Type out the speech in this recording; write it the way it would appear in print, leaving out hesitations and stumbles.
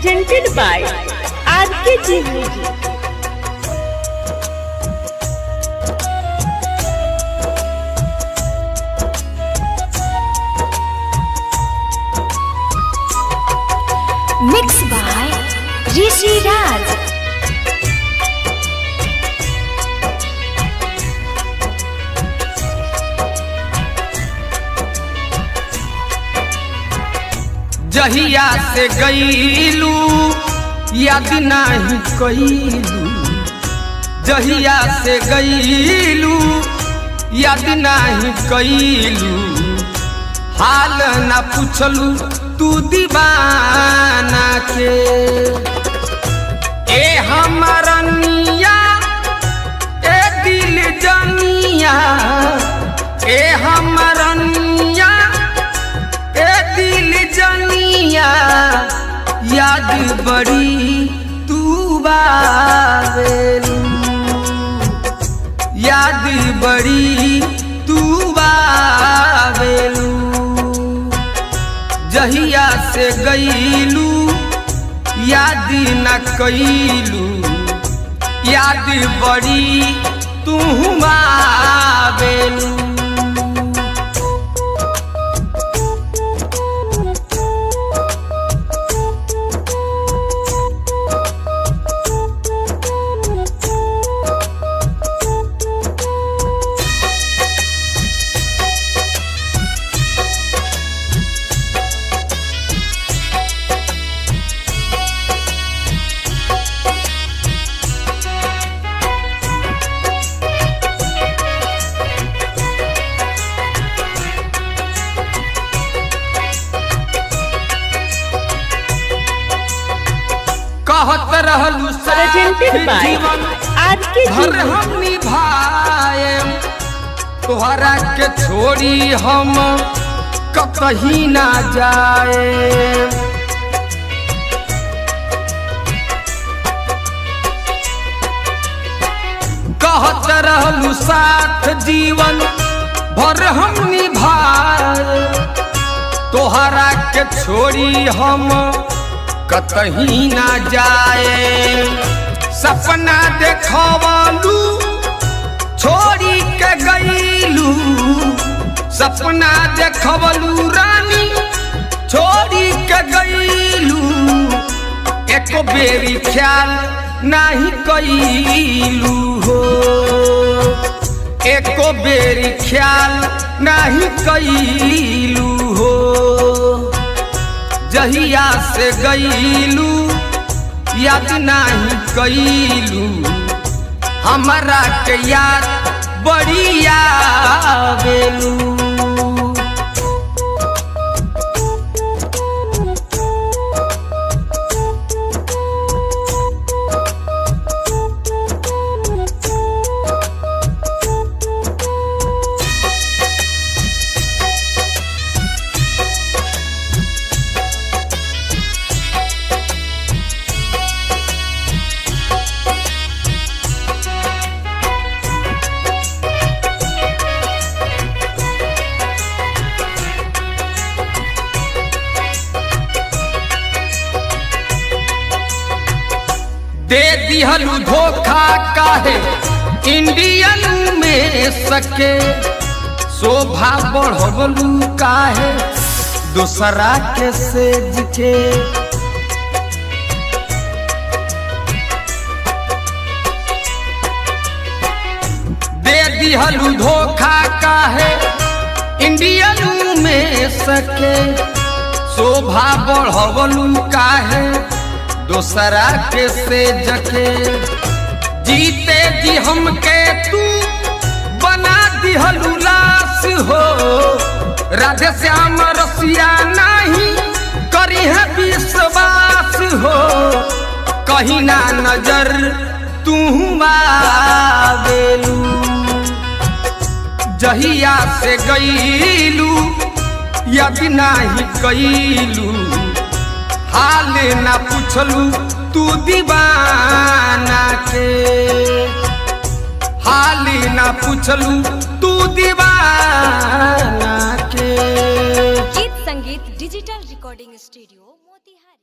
presented by RKG Music. Mixed by Rishi Raj. जहिया से गईलू याद नहीं कईलू, जहिया से गईलू याद नहीं कईलू, हाल ना पूछलू तू दीवाना के। ए हमरनिया ए दिल जनिया, ए हमरनिया ए दिल जनिया, याद बड़ी तू बावेलू, याद बड़ी तू बावेलू। जहिया से गईलू याद न कईलू, याद बड़ी तू बावेलू। कहत रहलू Presented by जीवन RKG भर Music. हम निभाए, तोहरा के छोड़ी हम कहीं ना जाए। कहत रहलू साथ जीवन भर हम निभाए, तोहरा के छोड़ी हम कहीं ना जाए। सपना देखवलू छोड़ी के गईलू, सपना देखवलू रानी छोड़ी के गईलू, एक बेरी ख्याल नहीं कईलू हो, एक बेरी ख्याल नहीं कईलू हो। जहिया से गईलू याद नहीं कईलू, हमरा के याद बड़ी आवेलू। दे दिहलू धोखा काहे इंडियन में सके, शोभा बढ़वलू काहे दूसरा के सेज के। दे दिहलू धोखा काहे इंडियन में सके, शोभा बढ़वलू काहे दूसरा के से जके। जीते जी हमके तू बना दिहलू लाश हो, राधे श्याम रसिया नहीं करी है विश्वास हो, कहीं ना नजर तू आवेलू। जहिया से गईलू याद नहीं कईलू, हाल ना पूछलू तू दीवाना के, हाल ना पूछलू तू दीवाना के। गीत संगीत डिजिटल रिकॉर्डिंग स्टूडियो मोतिहारी।